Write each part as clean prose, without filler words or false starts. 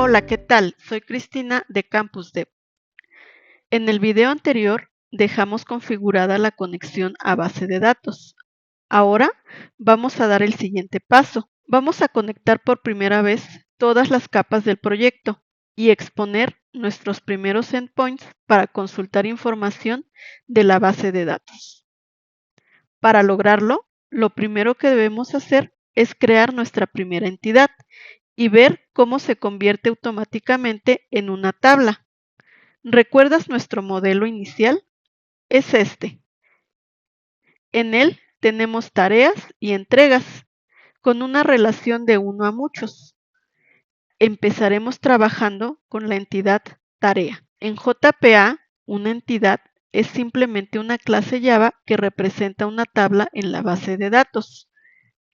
Hola, ¿qué tal? Soy Cristina de Campus Dev. En el video anterior dejamos configurada la conexión a base de datos. Ahora vamos a dar el siguiente paso. Vamos a conectar por primera vez todas las capas del proyecto y exponer nuestros primeros endpoints para consultar información de la base de datos. Para lograrlo, lo primero que debemos hacer es crear nuestra primera entidad y ver cómo se convierte automáticamente en una tabla. ¿Recuerdas nuestro modelo inicial? Es este. En él tenemos tareas y entregas con una relación de 1 a muchos. Empezaremos trabajando con la entidad tarea. En JPA, una entidad es simplemente una clase Java que representa una tabla en la base de datos.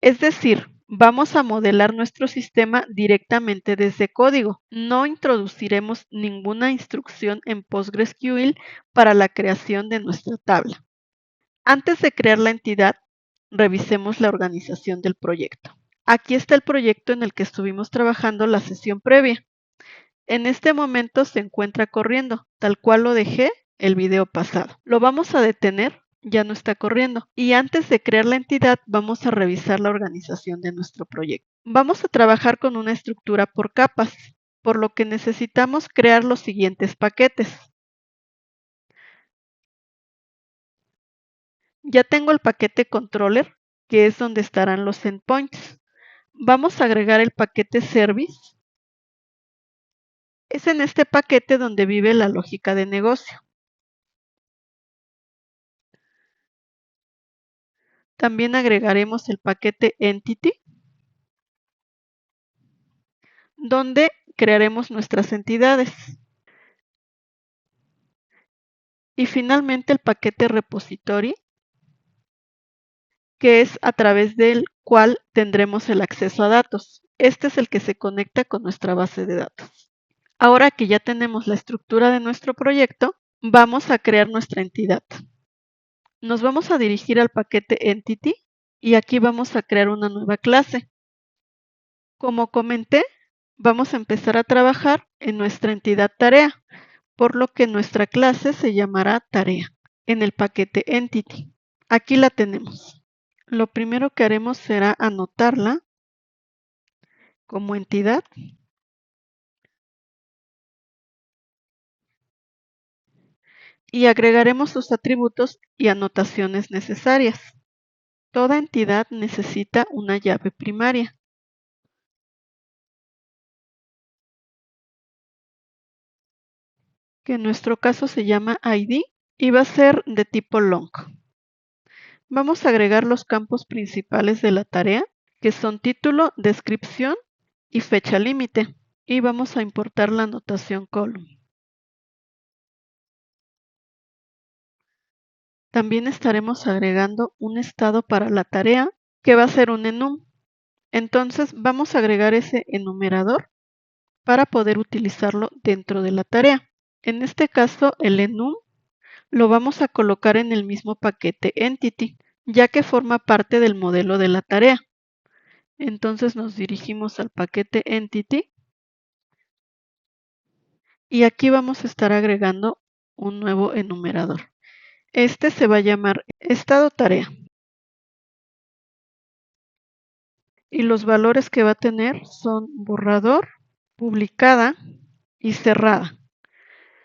Es decir, vamos a modelar nuestro sistema directamente desde código. No introduciremos ninguna instrucción en PostgreSQL para la creación de nuestra tabla. Antes de crear la entidad, revisemos la organización del proyecto. Aquí está el proyecto en el que estuvimos trabajando la sesión previa. En este momento se encuentra corriendo, tal cual lo dejé el video pasado. Lo vamos a detener, ya no está corriendo. Y antes de crear la entidad, vamos a revisar la organización de nuestro proyecto. Vamos a trabajar con una estructura por capas, por lo que necesitamos crear los siguientes paquetes. Ya tengo el paquete controller, que es donde estarán los endpoints. Vamos a agregar el paquete service. Es en este paquete donde vive la lógica de negocio. También agregaremos el paquete entity, donde crearemos nuestras entidades. Y finalmente el paquete repository, que es a través del cual tendremos el acceso a datos. Este es el que se conecta con nuestra base de datos. Ahora que ya tenemos la estructura de nuestro proyecto, vamos a crear nuestra entidad. Nos vamos a dirigir al paquete entity y aquí vamos a crear una nueva clase. Como comenté, vamos a empezar a trabajar en nuestra entidad tarea, por lo que nuestra clase se llamará tarea en el paquete entity. Aquí la tenemos. Lo primero que haremos será anotarla como entidad y agregaremos sus atributos y anotaciones necesarias. Toda entidad necesita una llave primaria. Que en nuestro caso se llama ID y va a ser de tipo long. Vamos a agregar los campos principales de la tarea, que son título, descripción y fecha límite. Y vamos a importar la anotación column. También estaremos agregando un estado para la tarea, que va a ser un enum. Entonces vamos a agregar ese enumerador para poder utilizarlo dentro de la tarea. En este caso, el enum lo vamos a colocar en el mismo paquete entity, ya que forma parte del modelo de la tarea. Entonces nos dirigimos al paquete entity y aquí vamos a estar agregando un nuevo enumerador. Este se va a llamar estado tarea. Y los valores que va a tener son borrador, publicada y cerrada.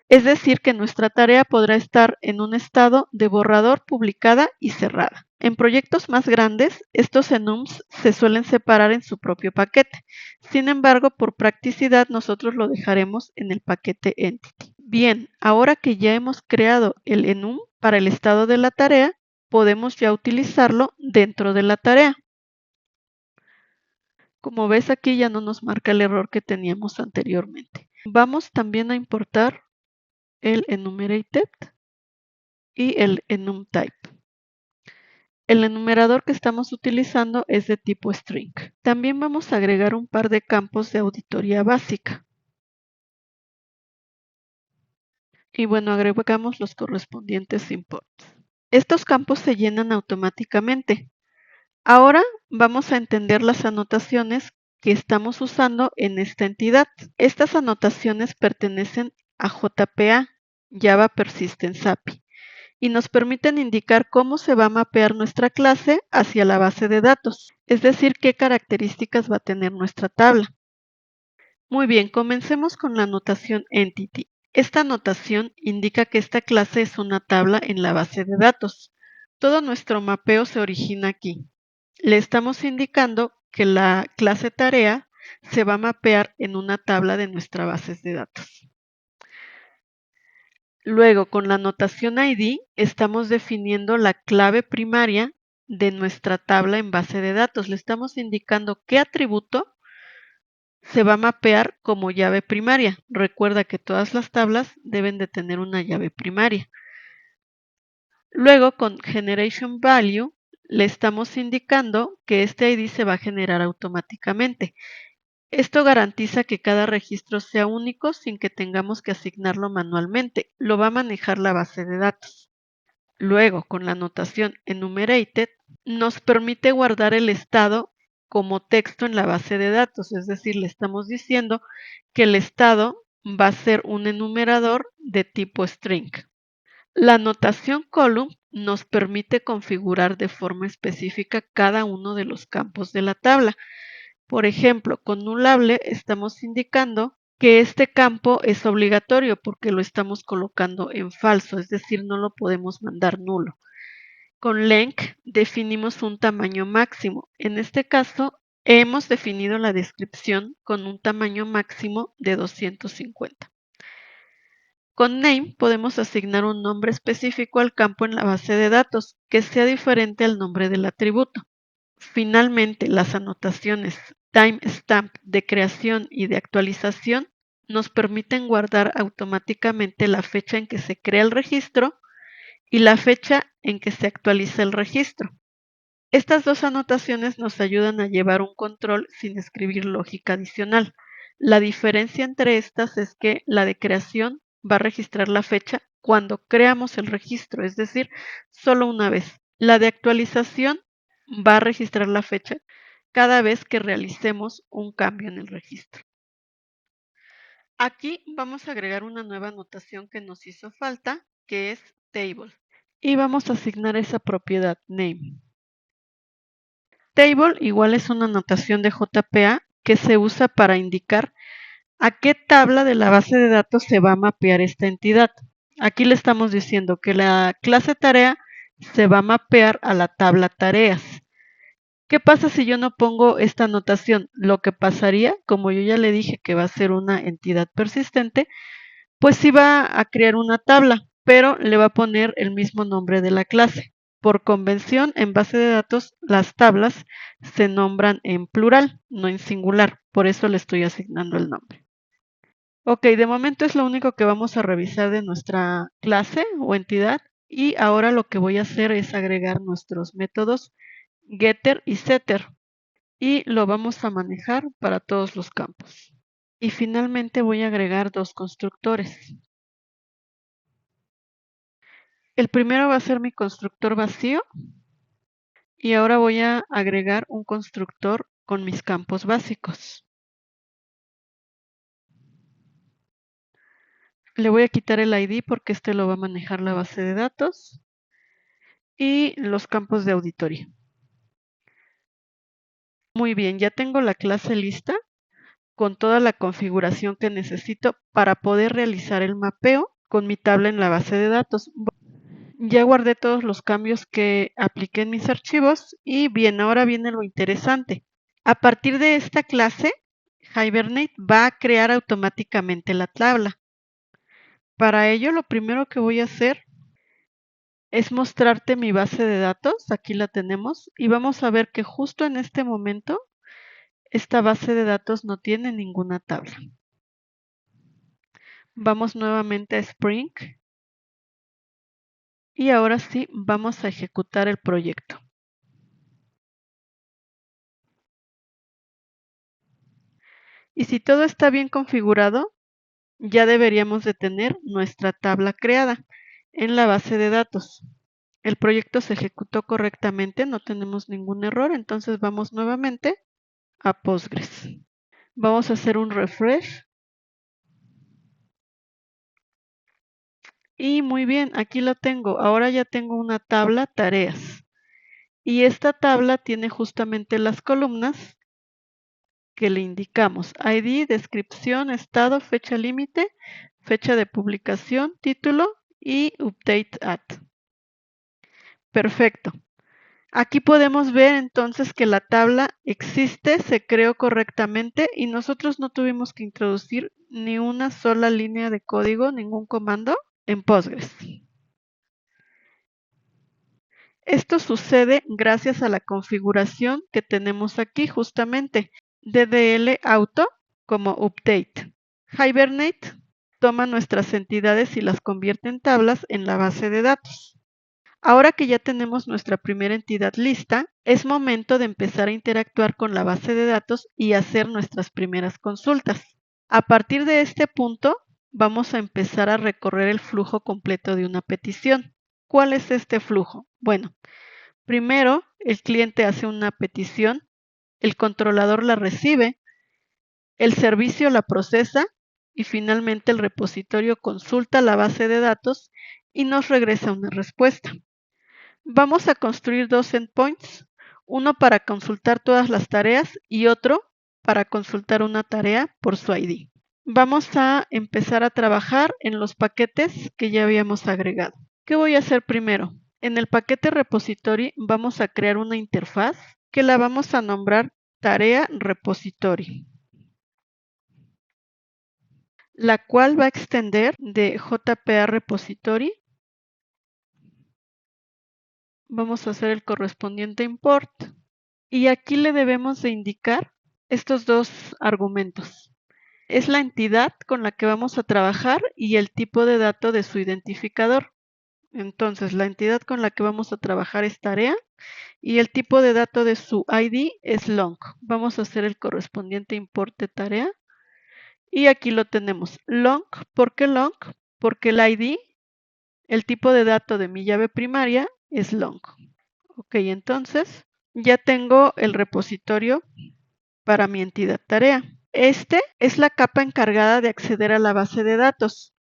Es decir, que nuestra tarea podrá estar en un estado de borrador, publicada y cerrada. En proyectos más grandes, estos enums se suelen separar en su propio paquete. Sin embargo, por practicidad, nosotros lo dejaremos en el paquete entity. Bien, ahora que ya hemos creado el enum para el estado de la tarea, podemos ya utilizarlo dentro de la tarea. Como ves, aquí ya no nos marca el error que teníamos anteriormente. Vamos también a importar el enumerated y el enumType. El enumerador que estamos utilizando es de tipo string. También vamos a agregar un par de campos de auditoría básica. Y bueno, agregamos los correspondientes imports. Estos campos se llenan automáticamente. Ahora vamos a entender las anotaciones que estamos usando en esta entidad. Estas anotaciones pertenecen a JPA, Java Persistence API, y nos permiten indicar cómo se va a mapear nuestra clase hacia la base de datos, es decir, qué características va a tener nuestra tabla. Muy bien, comencemos con la notación Entity. Esta notación indica que esta clase es una tabla en la base de datos. Todo nuestro mapeo se origina aquí. Le estamos indicando que la clase tarea se va a mapear en una tabla de nuestra base de datos. Luego, con la notación ID, estamos definiendo la clave primaria de nuestra tabla en base de datos. Le estamos indicando qué atributo se va a mapear como llave primaria. Recuerda que todas las tablas deben de tener una llave primaria. Luego, con Generation Value, le estamos indicando que este ID se va a generar automáticamente. Esto garantiza que cada registro sea único sin que tengamos que asignarlo manualmente. Lo va a manejar la base de datos. Luego, con la notación Enumerated, nos permite guardar el estado como texto en la base de datos, es decir, le estamos diciendo que el estado va a ser un enumerador de tipo string. La notación column nos permite configurar de forma específica cada uno de los campos de la tabla. Por ejemplo, con nullable estamos indicando que este campo es obligatorio porque lo estamos colocando en falso, es decir, no lo podemos mandar nulo. Con length definimos un tamaño máximo. En este caso, hemos definido la descripción con un tamaño máximo de 250. Con name podemos asignar un nombre específico al campo en la base de datos que sea diferente al nombre del atributo. Finalmente, las anotaciones timestamp de creación y de actualización nos permiten guardar automáticamente la fecha en que se crea el registro y la fecha en que se actualiza el registro. Estas dos anotaciones nos ayudan a llevar un control sin escribir lógica adicional. La diferencia entre estas es que la de creación va a registrar la fecha cuando creamos el registro, es decir, solo una vez. La de actualización va a registrar la fecha cada vez que realicemos un cambio en el registro. Aquí vamos a agregar una nueva anotación que nos hizo falta, que es table. Y vamos a asignar esa propiedad name. Table igual es una notación de JPA que se usa para indicar a qué tabla de la base de datos se va a mapear esta entidad. Aquí le estamos diciendo que la clase tarea se va a mapear a la tabla tareas. ¿Qué pasa si yo no pongo esta notación? Lo que pasaría, como yo ya le dije que va a ser una entidad persistente, pues sí va a crear una tabla, pero le va a poner el mismo nombre de la clase. Por convención, en base de datos, las tablas se nombran en plural, no en singular. Por eso le estoy asignando el nombre. Ok, de momento es lo único que vamos a revisar de nuestra clase o entidad. Y ahora lo que voy a hacer es agregar nuestros métodos getter y setter. Y lo vamos a manejar para todos los campos. Y finalmente voy a agregar dos constructores. El primero va a ser mi constructor vacío y ahora voy a agregar un constructor con mis campos básicos. Le voy a quitar el ID porque este lo va a manejar la base de datos y los campos de auditoría. Muy bien, ya tengo la clase lista con toda la configuración que necesito para poder realizar el mapeo con mi tabla en la base de datos. Ya guardé todos los cambios que apliqué en mis archivos y bien, ahora viene lo interesante. A partir de esta clase, Hibernate va a crear automáticamente la tabla. Para ello, lo primero que voy a hacer es mostrarte mi base de datos. Aquí la tenemos y vamos a ver que justo en este momento esta base de datos no tiene ninguna tabla. Vamos nuevamente a Spring y ahora sí vamos a ejecutar el proyecto. Y si todo está bien configurado, ya deberíamos de tener nuestra tabla creada en la base de datos. El proyecto se ejecutó correctamente, no tenemos ningún error, entonces vamos nuevamente a Postgres. Vamos a hacer un refresh. Y muy bien, aquí lo tengo. Ahora ya tengo una tabla tareas. Y esta tabla tiene justamente las columnas que le indicamos: ID, descripción, estado, fecha límite, fecha de publicación, título y update at. Perfecto. Aquí podemos ver entonces que la tabla existe, se creó correctamente y nosotros no tuvimos que introducir ni una sola línea de código, ningún comando en Postgres. Esto sucede gracias a la configuración que tenemos aquí justamente, DDL Auto como Update. Hibernate toma nuestras entidades y las convierte en tablas en la base de datos. Ahora que ya tenemos nuestra primera entidad lista, es momento de empezar a interactuar con la base de datos y hacer nuestras primeras consultas. A partir de este punto, vamos a empezar a recorrer el flujo completo de una petición. ¿Cuál es este flujo? Bueno, primero el cliente hace una petición, el controlador la recibe, el servicio la procesa y finalmente el repositorio consulta la base de datos y nos regresa una respuesta. Vamos a construir dos endpoints, uno para consultar todas las tareas y otro para consultar una tarea por su ID. Vamos a empezar a trabajar en los paquetes que ya habíamos agregado. ¿Qué voy a hacer primero? En el paquete repository vamos a crear una interfaz que la vamos a nombrar tarea repository, la cual va a extender de JPA repository. Vamos a hacer el correspondiente import y aquí le debemos de indicar estos dos argumentos. Es la entidad con la que vamos a trabajar y el tipo de dato de su identificador. Entonces, la entidad con la que vamos a trabajar es tarea y el tipo de dato de su ID es long. Vamos a hacer el correspondiente import de tarea y aquí lo tenemos. Long, ¿por qué long? Porque el ID, el tipo de dato de mi llave primaria es long. Ok, entonces ya tengo el repositorio para mi entidad tarea. Este es la capa encargada de acceder a la base de datos.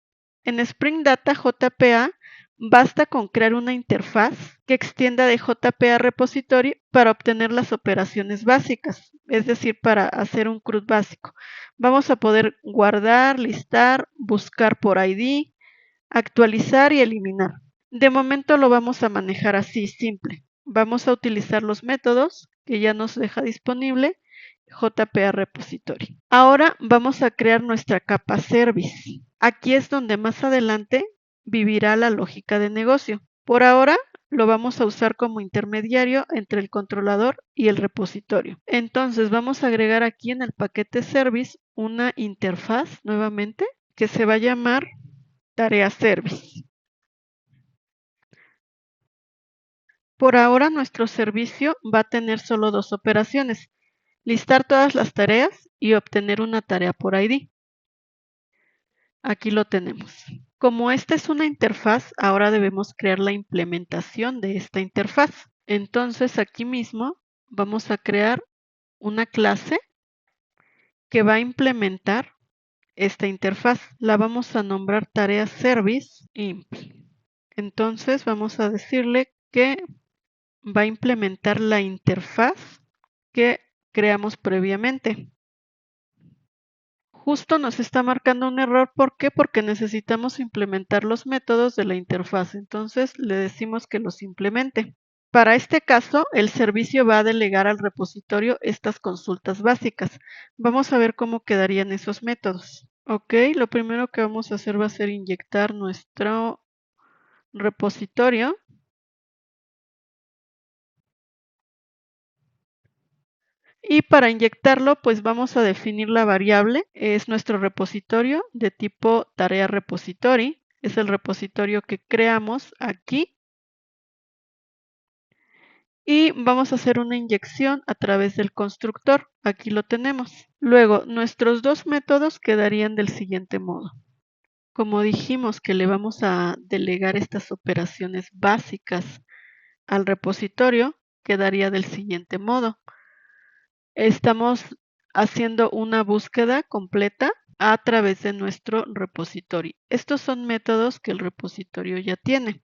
En Spring Data JPA basta con crear una interfaz que extienda de JPA Repository para obtener las operaciones básicas, es decir, para hacer un CRUD básico. Vamos a poder guardar, listar, buscar por ID, actualizar y eliminar. De momento lo vamos a manejar así, simple. Vamos a utilizar los métodos que ya nos deja disponible JPA Repository. Ahora vamos a crear nuestra capa Service. Aquí es donde más adelante vivirá la lógica de negocio. Por ahora lo vamos a usar como intermediario entre el controlador y el repositorio. Entonces vamos a agregar aquí en el paquete Service una interfaz nuevamente que se va a llamar Tarea Service. Por ahora nuestro servicio va a tener solo dos operaciones: listar todas las tareas y obtener una tarea por ID. Aquí lo tenemos. Como esta es una interfaz, ahora debemos crear la implementación de esta interfaz. Entonces aquí mismo vamos a crear una clase que va a implementar esta interfaz. La vamos a nombrar tarea service imp. Entonces vamos a decirle que va a implementar la interfaz que creamos previamente. Justo nos está marcando un error. ¿Por qué? Porque necesitamos implementar los métodos de la interfaz. Entonces le decimos que los implemente. Para este caso, el servicio va a delegar al repositorio estas consultas básicas. Vamos a ver cómo quedarían esos métodos. Ok, lo primero que vamos a hacer va a ser inyectar nuestro repositorio. Y para inyectarlo, pues vamos a definir la variable. Es nuestro repositorio de tipo tarea repository. Es el repositorio que creamos aquí. Y vamos a hacer una inyección a través del constructor. Aquí lo tenemos. Luego, nuestros dos métodos quedarían del siguiente modo. Como dijimos que le vamos a delegar estas operaciones básicas al repositorio, quedaría del siguiente modo. estamos haciendo una búsqueda completa a través de nuestro repositorio. Estos son métodos que el repositorio ya tiene.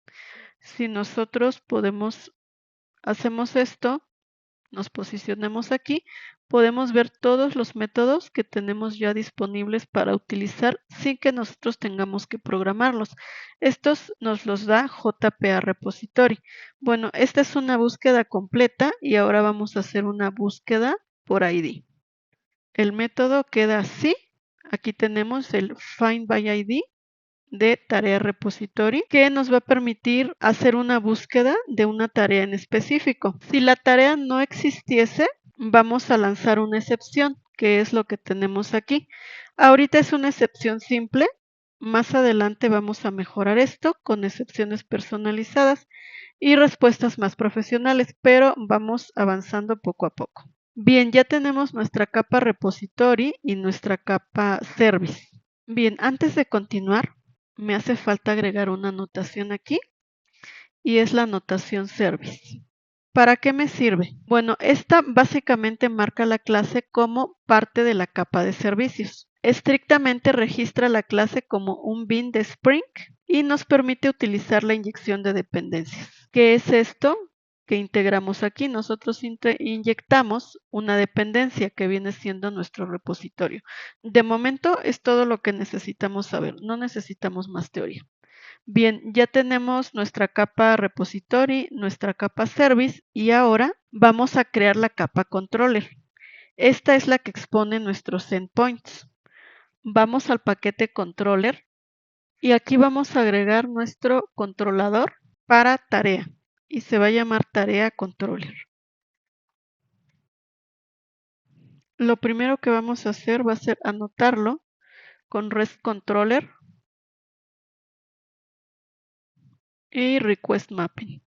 Si nosotros hacemos esto, nos posicionamos aquí, podemos ver todos los métodos que tenemos ya disponibles para utilizar sin que nosotros tengamos que programarlos. Estos nos los da JPA Repository. Bueno, esta es una búsqueda completa y ahora vamos a hacer una búsqueda por ID. El método queda así. Aquí tenemos el Find by ID de tarea repository que nos va a permitir hacer una búsqueda de una tarea en específico. Si la tarea no existiese, vamos a lanzar una excepción, que es lo que tenemos aquí. Ahorita es una excepción simple. Más adelante vamos a mejorar esto con excepciones personalizadas y respuestas más profesionales, pero vamos avanzando poco a poco. Bien, ya tenemos nuestra capa repository y nuestra capa service. Bien, antes de continuar, me hace falta agregar una anotación aquí y es la anotación service. ¿Para qué me sirve? Bueno, esta básicamente marca la clase como parte de la capa de servicios. Estrictamente registra la clase como un bin de Spring y nos permite utilizar la inyección de dependencias. ¿Qué es esto que integramos aquí? Nosotros inyectamos una dependencia que viene siendo nuestro repositorio. De momento es todo lo que necesitamos saber, no necesitamos más teoría. Bien, ya tenemos nuestra capa repository, nuestra capa service y ahora vamos a crear la capa controller. Esta es la que expone nuestros endpoints. Vamos al paquete controller y aquí vamos a agregar nuestro controlador para tarea y se va a llamar tarea controller. Lo primero que vamos a hacer va a ser anotarlo con REST controller y request mapping.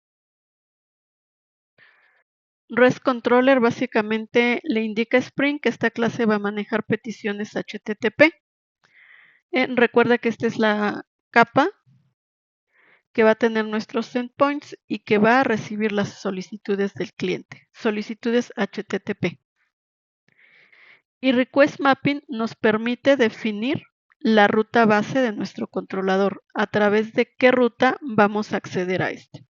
REST controller básicamente le indica a Spring que esta clase va a manejar peticiones HTTP. Recuerda que esta es la capa que va a tener nuestros endpoints y que va a recibir las solicitudes del cliente, solicitudes HTTP. Y request mapping nos permite definir la ruta base de nuestro controlador, a través de qué ruta vamos a acceder a este.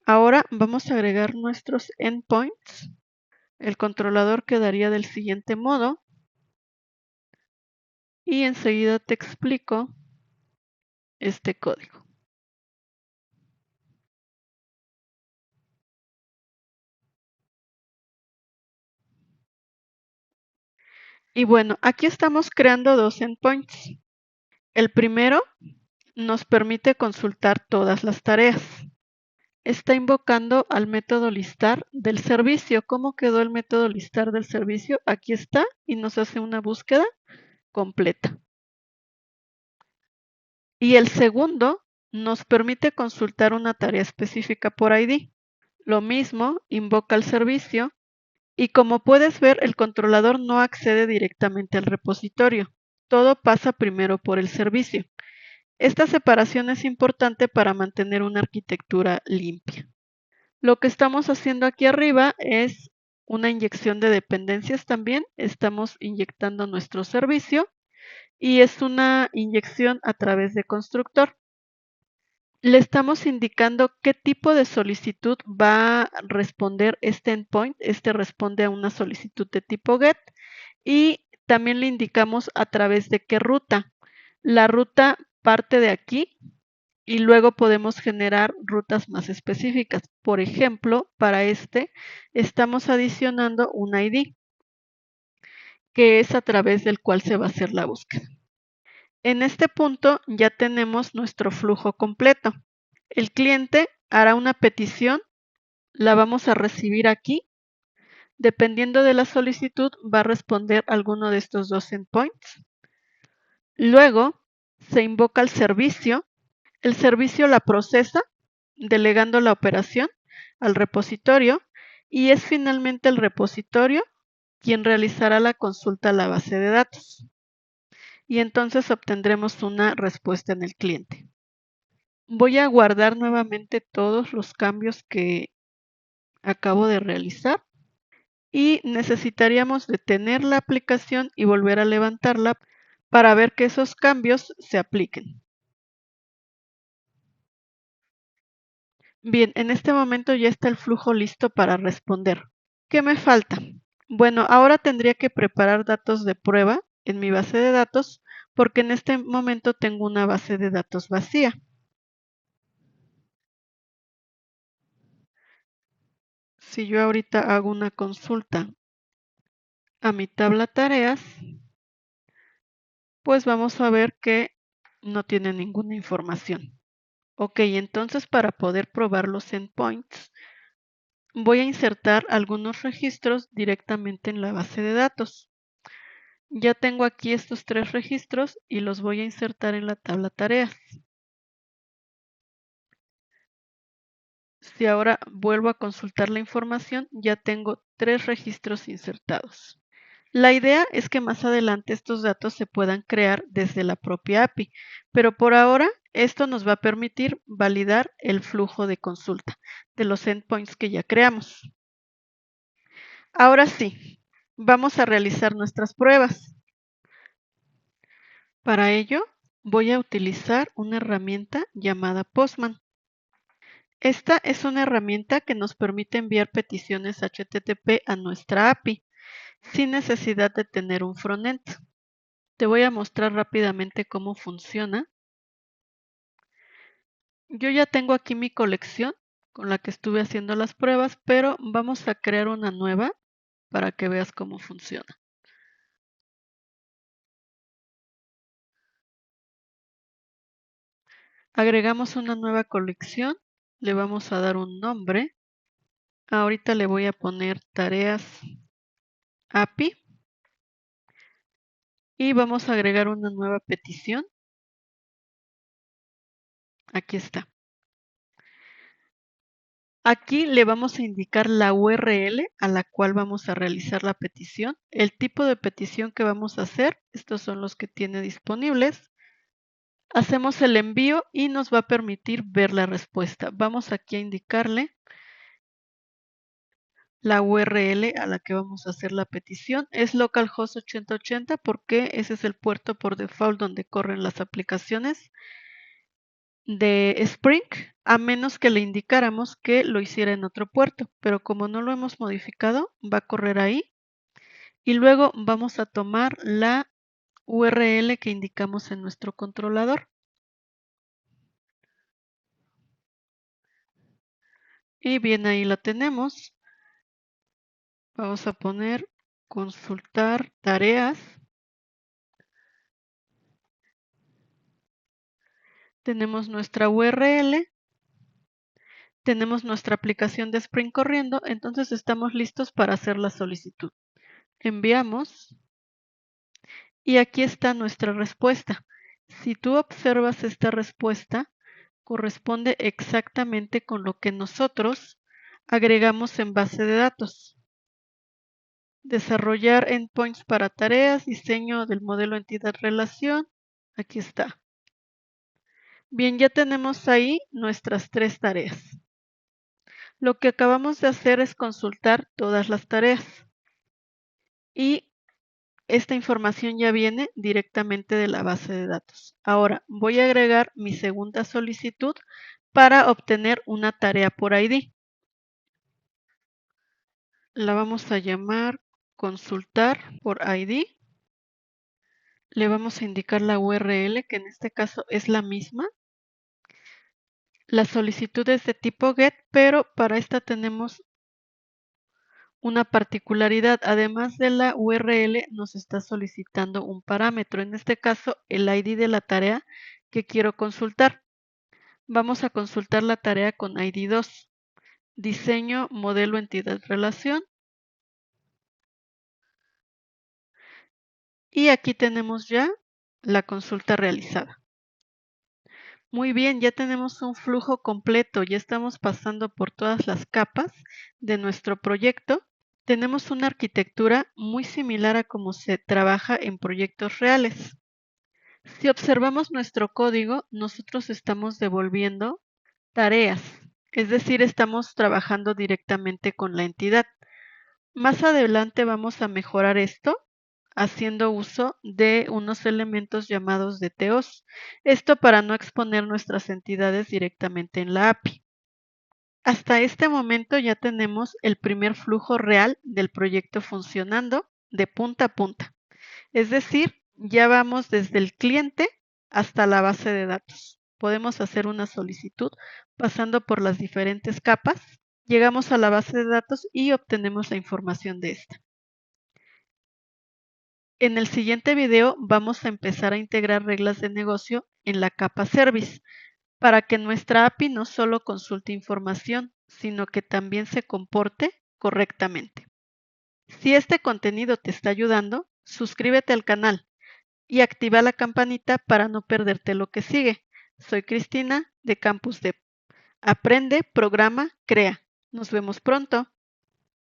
Ahora vamos a agregar nuestros endpoints. El controlador quedaría del siguiente modo y enseguida te explico este código. Y bueno, aquí estamos creando dos endpoints. El primero nos permite consultar todas las tareas. Está invocando al método listar del servicio. ¿Cómo quedó el método listar del servicio? Aquí está y nos hace una búsqueda completa. Y el segundo nos permite consultar una tarea específica por ID. Lo mismo, invoca al servicio y como puedes ver, el controlador no accede directamente al repositorio. Todo pasa primero por el servicio. Esta separación es importante para mantener una arquitectura limpia. Lo que estamos haciendo aquí arriba es una inyección de dependencias también. Estamos inyectando nuestro servicio y es una inyección a través de constructor. Le estamos indicando qué tipo de solicitud va a responder este endpoint. Este responde a una solicitud de tipo GET y también le indicamos a través de qué ruta. La ruta parte de aquí y luego podemos generar rutas más específicas. Por ejemplo, para este estamos adicionando un ID, que es a través del cual se va a hacer la búsqueda. En este punto ya tenemos nuestro flujo completo. El cliente hará una petición, la vamos a recibir aquí. Dependiendo de la solicitud, va a responder alguno de estos dos endpoints. Luego se invoca el servicio la procesa, delegando la operación al repositorio y es finalmente el repositorio quien realizará la consulta a la base de datos. Y entonces obtendremos una respuesta en el cliente. Voy a guardar nuevamente todos los cambios que acabo de realizar y necesitaríamos detener la aplicación y volver a levantarla para ver que esos cambios se apliquen. Bien, en este momento ya está el flujo listo para responder. ¿Qué me falta? Bueno, ahora tendría que preparar datos de prueba en mi base de datos porque en este momento tengo una base de datos vacía. Si yo ahorita hago una consulta a mi tabla tareas, pues vamos a ver que no tiene ninguna información. Ok, entonces para poder probar los endpoints, voy a insertar algunos registros directamente en la base de datos. Ya tengo aquí estos 3 registros y los voy a insertar en la tabla tareas. Si ahora vuelvo a consultar la información, ya tengo 3 registros insertados. La idea es que más adelante estos datos se puedan crear desde la propia API, pero por ahora esto nos va a permitir validar el flujo de consulta de los endpoints que ya creamos. Ahora sí, vamos a realizar nuestras pruebas. Para ello, voy a utilizar una herramienta llamada Postman. Esta es una herramienta que nos permite enviar peticiones HTTP a nuestra API sin necesidad de tener un frontend. Te voy a mostrar rápidamente cómo funciona. Yo ya tengo aquí mi colección con la que estuve haciendo las pruebas, pero vamos a crear una nueva para que veas cómo funciona. Agregamos una nueva colección, le vamos a dar un nombre. Ahorita le voy a poner tareas API y vamos a agregar una nueva petición. Aquí está. Aquí le vamos a indicar la URL a la cual vamos a realizar la petición, el tipo de petición que vamos a hacer, estos son los que tiene disponibles. Hacemos el envío y nos va a permitir ver la respuesta. Vamos aquí a indicarle la URL a la que vamos a hacer la petición. Es localhost 8080 porque ese es el puerto por default donde corren las aplicaciones de Spring, a menos que le indicáramos que lo hiciera en otro puerto, pero como no lo hemos modificado, va a correr ahí. Y luego vamos a tomar la URL que indicamos en nuestro controlador. Y bien, ahí la tenemos. Vamos a poner consultar tareas. Tenemos nuestra URL. Tenemos nuestra aplicación de Spring corriendo, entonces estamos listos para hacer la solicitud. Enviamos y aquí está nuestra respuesta. Si tú observas esta respuesta, corresponde exactamente con lo que nosotros agregamos en base de datos. Desarrollar endpoints para tareas, diseño del modelo entidad-relación. Aquí está. Bien, ya tenemos ahí nuestras 3 tareas. Lo que acabamos de hacer es consultar todas las tareas y esta información ya viene directamente de la base de datos. Ahora voy a agregar mi segunda solicitud para obtener una tarea por ID. La vamos a llamar consultar por ID. Le vamos a indicar la URL, que en este caso es la misma. La solicitud es de tipo GET, pero para esta tenemos una particularidad. Además de la URL, nos está solicitando un parámetro, en este caso el ID de la tarea que quiero consultar. Vamos a consultar la tarea con ID 2, diseño, modelo, entidad, relación. Y aquí tenemos ya la consulta realizada. Muy bien, ya tenemos un flujo completo, ya estamos pasando por todas las capas de nuestro proyecto. Tenemos una arquitectura muy similar a cómo se trabaja en proyectos reales. Si observamos nuestro código, nosotros estamos devolviendo tareas, es decir, estamos trabajando directamente con la entidad. Más adelante vamos a mejorar esto haciendo uso de unos elementos llamados DTOs. Esto para no exponer nuestras entidades directamente en la API. Hasta este momento ya tenemos el primer flujo real del proyecto funcionando de punta a punta. Es decir, ya vamos desde el cliente hasta la base de datos. Podemos hacer una solicitud pasando por las diferentes capas. Llegamos a la base de datos y obtenemos la información de esta. En el siguiente video vamos a empezar a integrar reglas de negocio en la capa Service para que nuestra API no solo consulte información, sino que también se comporte correctamente. Si este contenido te está ayudando, suscríbete al canal y activa la campanita para no perderte lo que sigue. Soy Cristina de Campus Dev. Aprende, programa, crea. Nos vemos pronto.